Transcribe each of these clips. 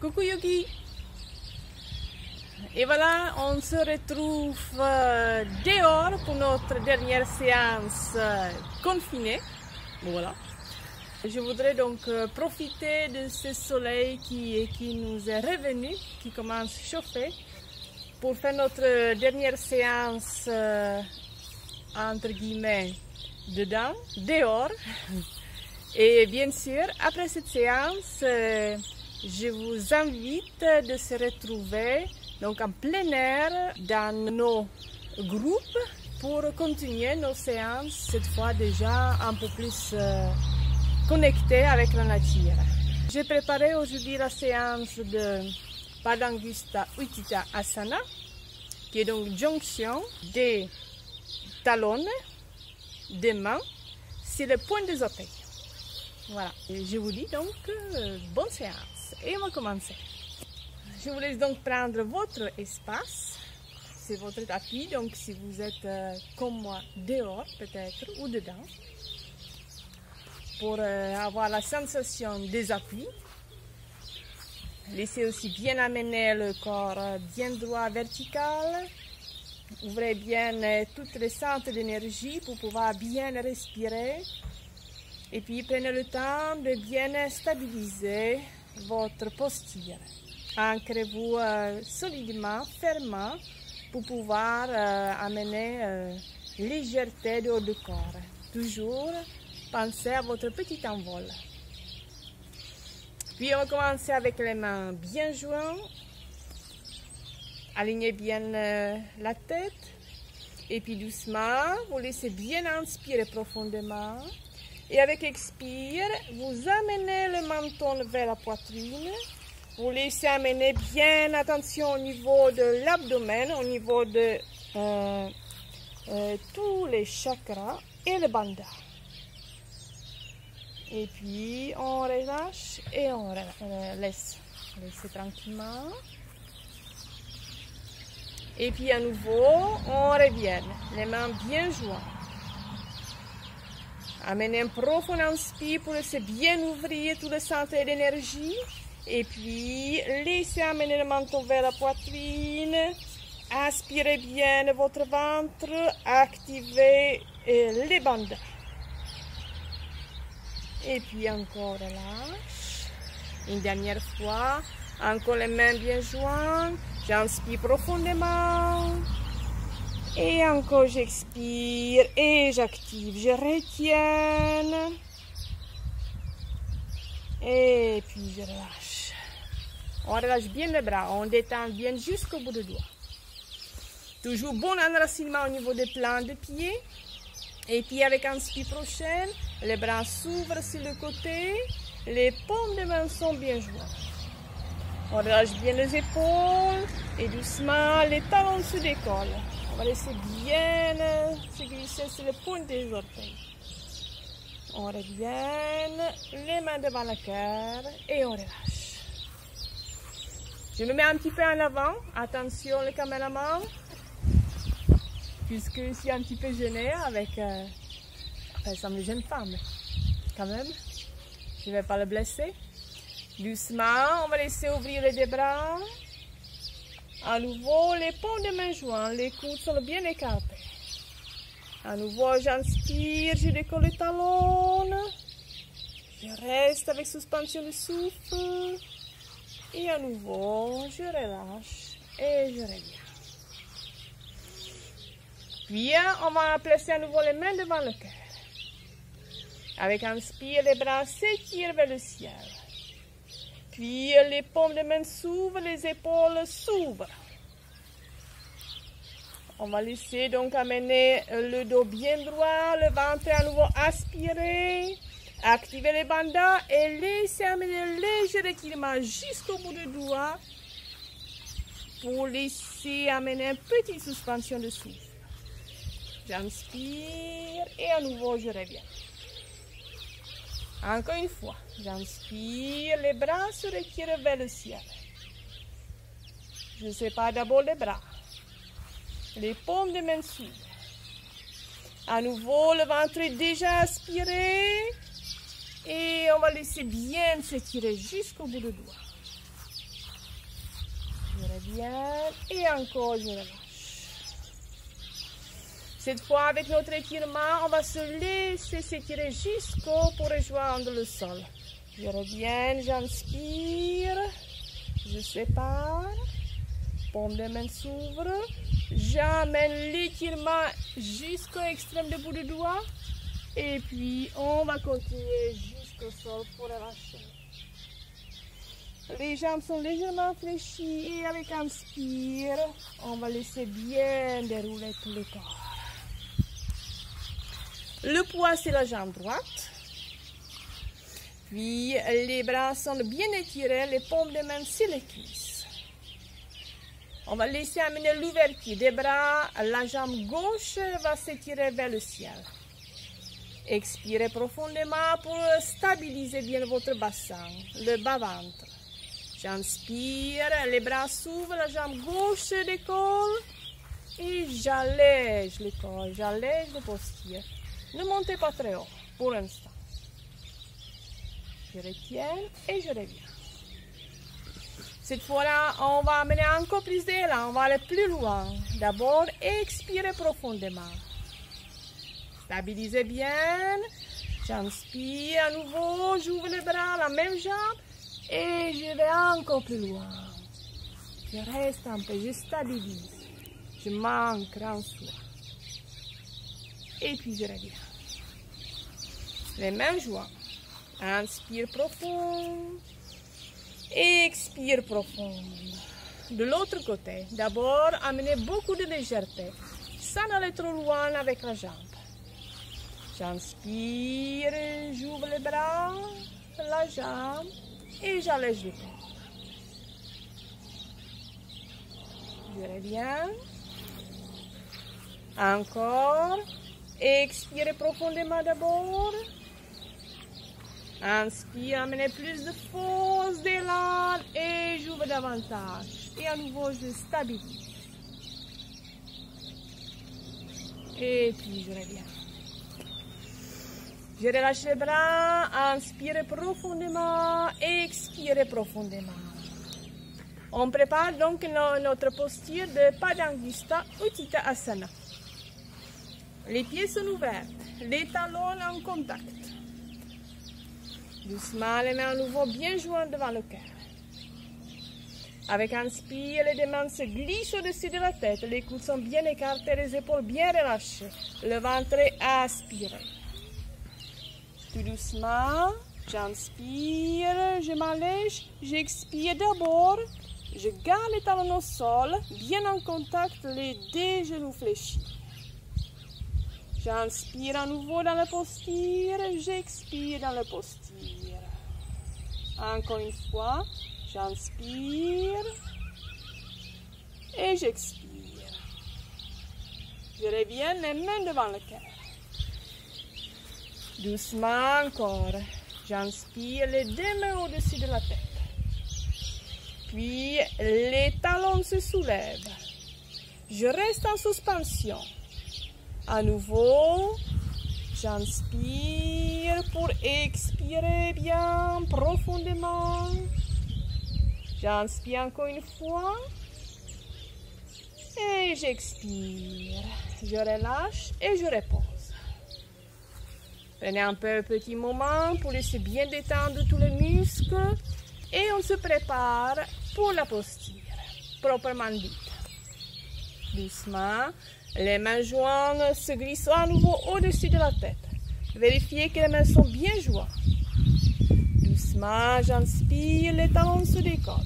Coucou Yuki. Et voilà, on se retrouve dehors pour notre dernière séance confinée. Voilà. Je voudrais donc profiter de ce soleil qui nous est revenu, qui commence à chauffer, pour faire notre dernière séance entre guillemets dehors. Et bien sûr, après cette séance, je vous invite de se retrouver donc en plein air dans nos groupes pour continuer nos séances, cette fois déjà un peu plus connectées avec la nature. J'ai préparé aujourd'hui la séance de Padangusthha Utthita Asana, qui est donc jonction des talons, des mains, sur le point des orteils. Voilà, et je vous dis donc bonne séance et on va commencer. Je vous laisse donc prendre votre espace, c'est votre tapis, donc si vous êtes comme moi dehors peut-être ou dedans, pour avoir la sensation des appuis. Laissez aussi bien amener le corps bien droit vertical. Ouvrez bien toutes les centres d'énergie pour pouvoir bien respirer. Et puis prenez le temps de bien stabiliser votre posture. Ancrez-vous solidement, fermement, pour pouvoir amener légèreté dans le corps. Toujours pensez à votre petit envol. Puis on va commencer avec les mains bien jointes. Alignez bien la tête. Et puis doucement, vous laissez bien inspirer profondément. Et avec expire, vous amenez le menton vers la poitrine. Vous laissez amener bien attention au niveau de l'abdomen, au niveau de tous les chakras et le bandha. Et puis on relâche et on laisse tranquillement. Et puis à nouveau, on revient, les mains bien jointes. Amenez un profond inspire pour laisser bien ouvrir tout le centre d'énergie. Et puis, laissez amener le menton vers la poitrine. Aspirez bien votre ventre. Activez les bandhas. Et puis encore relâche. Une dernière fois. Encore les mains bien jointes. J'inspire profondément. Et encore j'expire et j'active, je retiens. Et puis je relâche. On relâche bien les bras, on détend bien jusqu'au bout du doigt. Toujours bon enracinement au niveau des plans de pied. Et puis avec un inspire prochaine, les bras s'ouvrent sur le côté. Les paumes de main sont bien jointes. On relâche bien les épaules. Et doucement, les talons se décollent. On va laisser bien se glisser sur le point des orteils. On revient, les mains devant le cœur et on relâche. Je me mets un petit peu en avant. Attention le caméraman. Puisque je suis un petit peu gênée avec... Enfin, ça me gêne pas, mais quand même. Je ne vais pas le blesser. Doucement, on va laisser ouvrir les deux bras. À nouveau, les paumes de main jointes, les coudes sont bien écartés. À nouveau, j'inspire, je décolle les talons. Je reste avec suspension de souffle. Et à nouveau, je relâche et je reviens. Puis, on va placer à nouveau les mains devant le cœur. Avec inspire, les bras s'étirent vers le ciel. Puis les paumes de main s'ouvrent, les épaules s'ouvrent. On va laisser donc amener le dos bien droit, le ventre à nouveau aspiré. Activer les bandhas et laisser amener un léger étirement jusqu'au bout du doigt pour laisser amener une petite suspension de souffle. J'inspire et à nouveau je reviens. Encore une fois, j'inspire, les bras se retirent vers le ciel. Je sépare d'abord les bras. Les paumes de main s'ouvrent. À nouveau, le ventre est déjà aspiré. Et on va laisser bien s'étirer jusqu'au bout du doigt. bien. Et encore, je relâche. Cette fois, avec notre étirement, on va se laisser s'étirer jusqu'au pour rejoindre le sol. Je reviens, j'inspire, je sépare, paume de main s'ouvre, j'amène l'étirement jusqu'au extrême du bout du doigt et puis on va continuer jusqu'au sol pour relâcher. Les jambes sont légèrement fléchies et avec inspire, on va laisser bien dérouler tout le corps. Le poids, c'est la jambe droite. Puis, les bras sont bien étirés, les paumes de main sur les cuisses. On va laisser amener l'ouverture des bras. La jambe gauche va s'étirer vers le ciel. Expirez profondément pour stabiliser bien votre bassin, le bas-ventre. J'inspire, les bras s'ouvrent, la jambe gauche décolle. Et j'allège le corps, j'allège le posture. Ne montez pas très haut pour l'instant. Je retiens et je reviens. Cette fois-là, on va amener encore plus d'élan, on va aller plus loin. D'abord, expirez profondément. Stabilisez bien. J'inspire à nouveau, j'ouvre les bras, la même jambe. Et je vais encore plus loin. Je reste un peu, je stabilise. Je m'ancre en soi. Et puis je reviens. Les mains jointes. Inspire profond. Expire profond. De l'autre côté, d'abord, amenez beaucoup de légèreté, sans aller trop loin avec la jambe. J'inspire, j'ouvre les bras, la jambe et j'allège le corps. Je reviens. Encore. Expirez profondément d'abord. Inspire, amenez plus de force, d'élan et j'ouvre davantage. Et à nouveau, je stabilise. Et puis, je reviens. Je relâche les bras, inspirez profondément, expirez profondément. On prépare donc notre posture de Padangusthha Utthita Asana. Les pieds sont ouverts, les talons en contact. Doucement, les mains à nouveau bien jointes devant le cœur. Avec inspire, les deux mains se glissent au-dessus de la tête. Les coudes sont bien écartés, les épaules bien relâchées. Le ventre est aspiré. Tout doucement, j'inspire, je m'allège, j'expire d'abord. Je garde les talons au sol, bien en contact, les deux genoux fléchis. J'inspire à nouveau dans la posture, j'expire dans la posture. Encore une fois, j'inspire et j'expire. Je reviens les mains devant le cœur. Doucement encore, j'inspire les deux mains au-dessus de la tête. Puis les talons se soulèvent. Je reste en suspension. À nouveau, j'inspire pour expirer bien profondément. J'inspire encore une fois. Et j'expire. Je relâche et je repose. Prenez un peu un petit moment pour laisser bien détendre tous les muscles. Et on se prépare pour la posture, proprement dite. Doucement, les mains jointes se glissent à nouveau au-dessus de la tête. Vérifiez que les mains sont bien jointes. Doucement, j'inspire, les talons se décollent.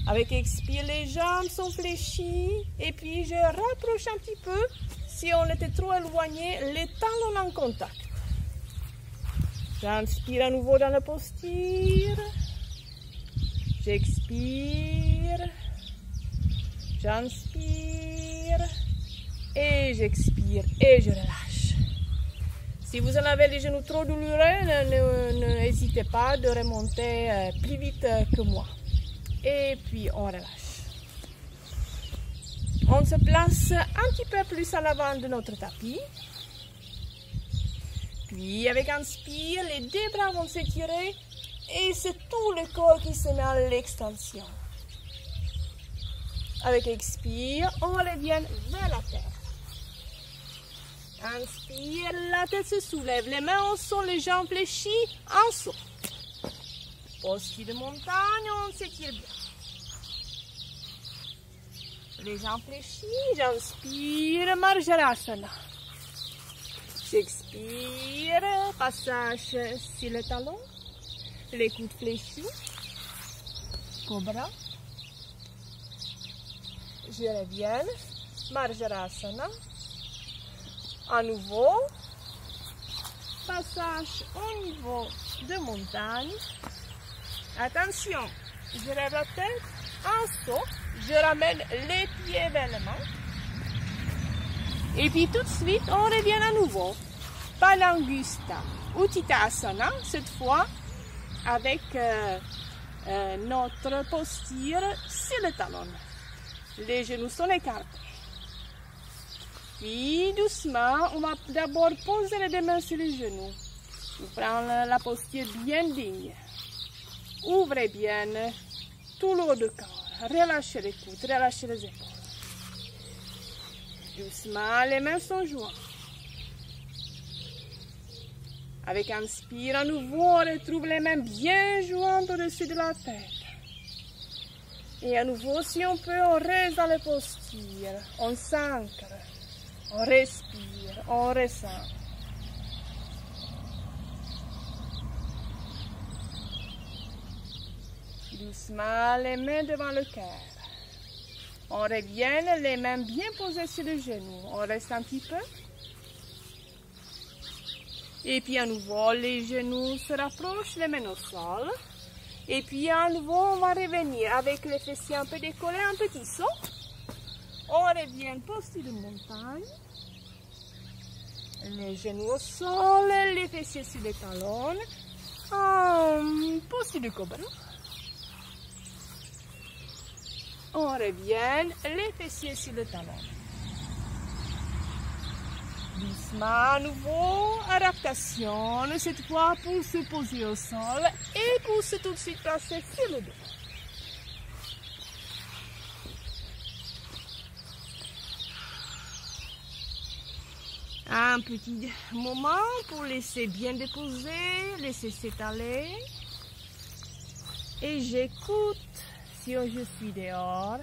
Avec expire, les jambes sont fléchies. Et puis, je rapproche un petit peu. Si on était trop éloigné, les talons en contact. J'inspire à nouveau dans la posture. J'expire. J'inspire. Et j'expire. Et je relâche. Si vous en avez les genoux trop douloureux, n'hésitez pas de remonter plus vite que moi. Et puis on relâche. On se place un petit peu plus à l'avant de notre tapis. Puis avec inspire, les deux bras vont s'étirer et c'est tout le corps qui se met à l'extension. Avec expire, on revient vers la terre. Inspire, la tête se soulève, les mains en sont, les jambes fléchies, en saut. Posture de montagne, on s'étire bien. Les jambes fléchies, j'inspire, Marjarasana. J'expire, passage sur le talon, les coudes fléchis, cobra. Je reviens, Marjarasana. À nouveau, passage au niveau de montagne. Attention, je lève la tête, en saut, je ramène les pieds vers les mains. Et puis tout de suite, on revient à nouveau. Palangusta, Uttanasana, cette fois avec notre posture sur le talon. Les genoux sont écartés. Puis doucement, on va d'abord poser les deux mains sur les genoux. On prend la posture bien digne. Ouvrez bien tout le haut du corps. Relâchez les coudes, relâchez les épaules. Doucement, les mains sont jointes. Avec inspire, à nouveau, on retrouve les mains bien jointes au-dessus de la tête. Et à nouveau, si on peut, on reste dans les postures. On s'ancre. On respire, on ressent. Doucement, les mains devant le cœur. On revient, les mains bien posées sur le genou. On reste un petit peu. Et puis à nouveau, les genoux se rapprochent, les mains au sol. Et puis à nouveau, on va revenir avec les fessiers un peu décollés, un petit saut. On revient posture de montagne. Les genoux au sol, les fessiers sur les talons. Posture de cobra. On revient, les fessiers sur le talon. Doucement, à nouveau, adaptation. Cette fois pour se poser au sol et pour se tout de suite placer sur le dos. Un petit moment pour laisser bien déposer, laisser s'étaler. Et j'écoute, si je suis dehors,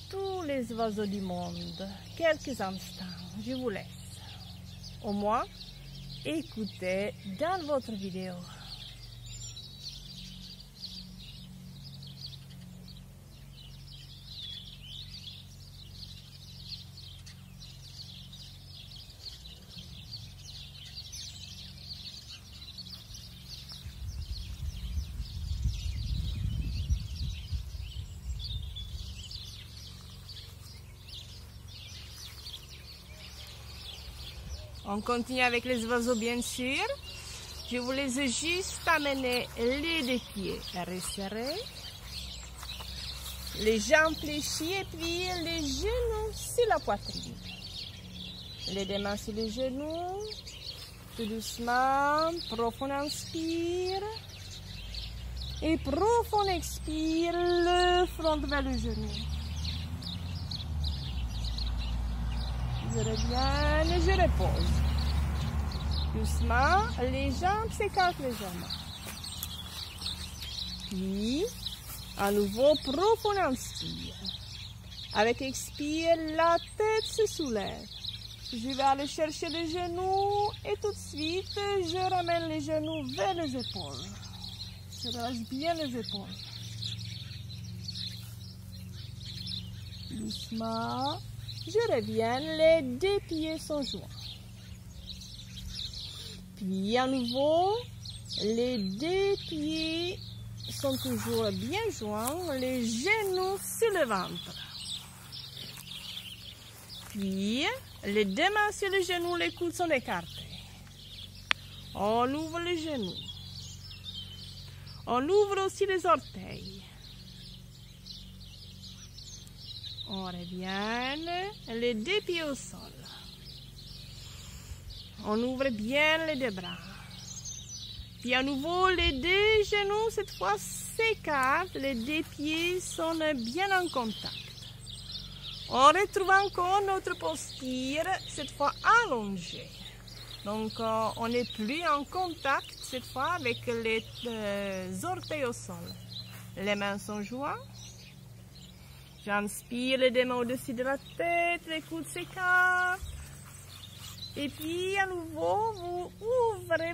tous les oiseaux du monde. Quelques instants, je vous laisse. Au moins, écoutez dans votre vidéo. On continue avec les oiseaux, bien sûr. Je vous laisse juste amener les deux pieds resserrés, les jambes fléchies et puis les genoux sur la poitrine. Les deux mains sur les genoux, tout doucement, profond inspire et profond expire, le front vers le genou. Je reviens et je repose. Doucement, les jambes s'écartent légèrement. Puis, à nouveau, profond inspire. Avec expire, la tête se soulève. Je vais aller chercher les genoux et tout de suite, je ramène les genoux vers les épaules. Je relâche bien les épaules. Doucement. Je reviens, les deux pieds sont joints. Puis à nouveau, les deux pieds sont toujours bien joints, les genoux sur le ventre. Puis, les deux mains sur le genou, les coudes sont écartés. On ouvre les genoux. On ouvre aussi les orteils. On revient, les deux pieds au sol. On ouvre bien les deux bras. puis à nouveau, les deux genoux, cette fois, s'écartent. Les deux pieds sont bien en contact. On retrouve encore notre posture, cette fois allongée. Donc, on n'est plus en contact, cette fois, avec les orteils au sol. Les mains sont jointes. J'inspire les mains au-dessus de la tête, les coudes s'écartent. Et puis, à nouveau, vous ouvrez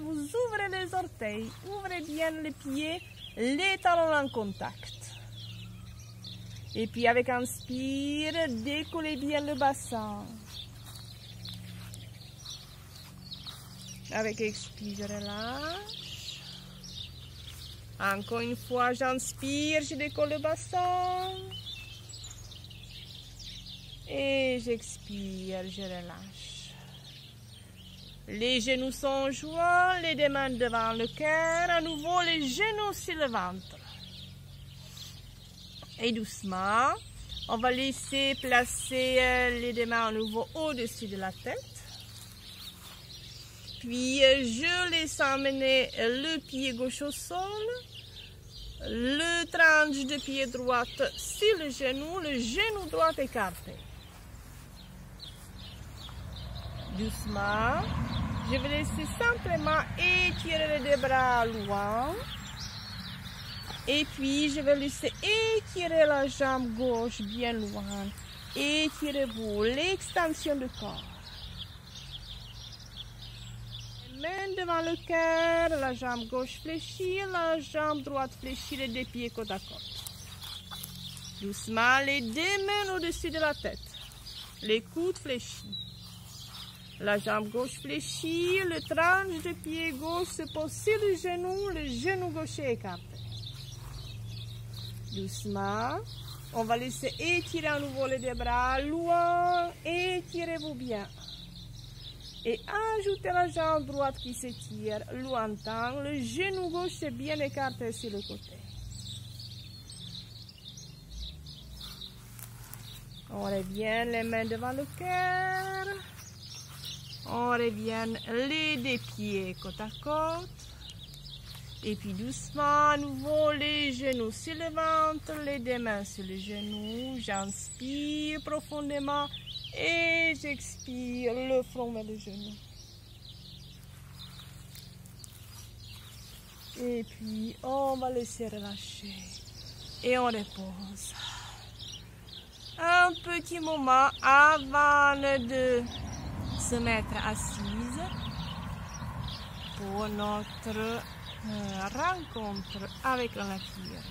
les orteils. Ouvrez bien les pieds, les talons en contact. Et puis, avec inspire, décollez bien le bassin. Avec expire, je relâche. Encore une fois, j'inspire, je décolle le bassin. Et j'expire, je relâche. Les genoux sont joints, les deux mains devant le cœur. À nouveau, les genoux sur le ventre. Et doucement, on va laisser placer les deux mains à nouveau au-dessus de la tête. Puis, je laisse emmener le pied gauche au sol, le tranche de pied droite sur le genou droit écarté. Doucement, je vais laisser simplement étirer les deux bras loin. Et puis, je vais laisser étirer la jambe gauche bien loin. Étirez-vous, l'extension du corps. Main devant le cœur, la jambe gauche fléchie, la jambe droite fléchie, les deux pieds côte à côte. Doucement, les deux mains au-dessus de la tête. Les coudes fléchis. La jambe gauche fléchie, le tranche de pied gauche se pose sur le genou gauche est écarté. Doucement, on va laisser étirer à nouveau les deux bras loin, étirez-vous bien. Et ajoutez la jambe droite qui s'étire longtemps, le genou gauche est bien écarté sur le côté. On revient les mains devant le cœur. On revient les deux pieds côte à côte. Et puis doucement, à nouveau, les genoux sur le ventre, les deux mains sur les genoux. J'inspire profondément et j'expire le front vers le genou. Et puis, on va laisser relâcher. Et on repose. Un petit moment avant de se mettre assise pour notre rencontre avec la nature.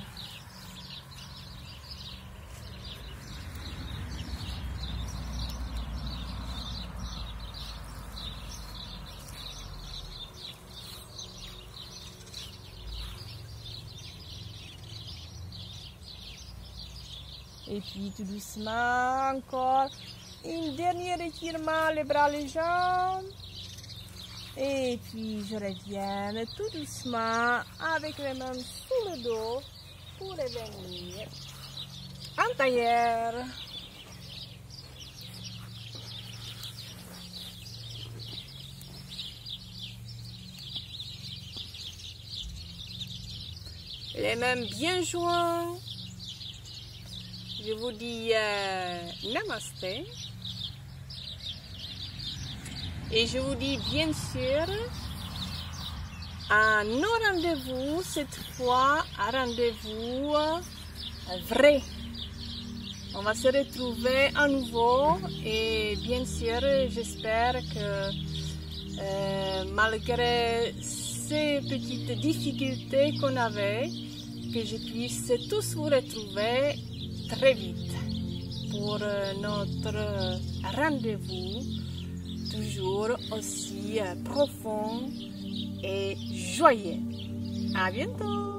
Et puis tout doucement encore, une dernière étirement, les bras, les jambes. Et puis je reviens tout doucement avec les mains sous le dos pour revenir en tailleur. Les mains bien jointes. Je vous dis namasté. Et je vous dis bien sûr à nos rendez-vous, cette fois un rendez-vous vrai. On va se retrouver à nouveau et bien sûr j'espère que malgré ces petites difficultés qu'on avait, que je puisse tous vous retrouver très vite pour notre rendez-vous toujours aussi profond et joyeux. À bientôt!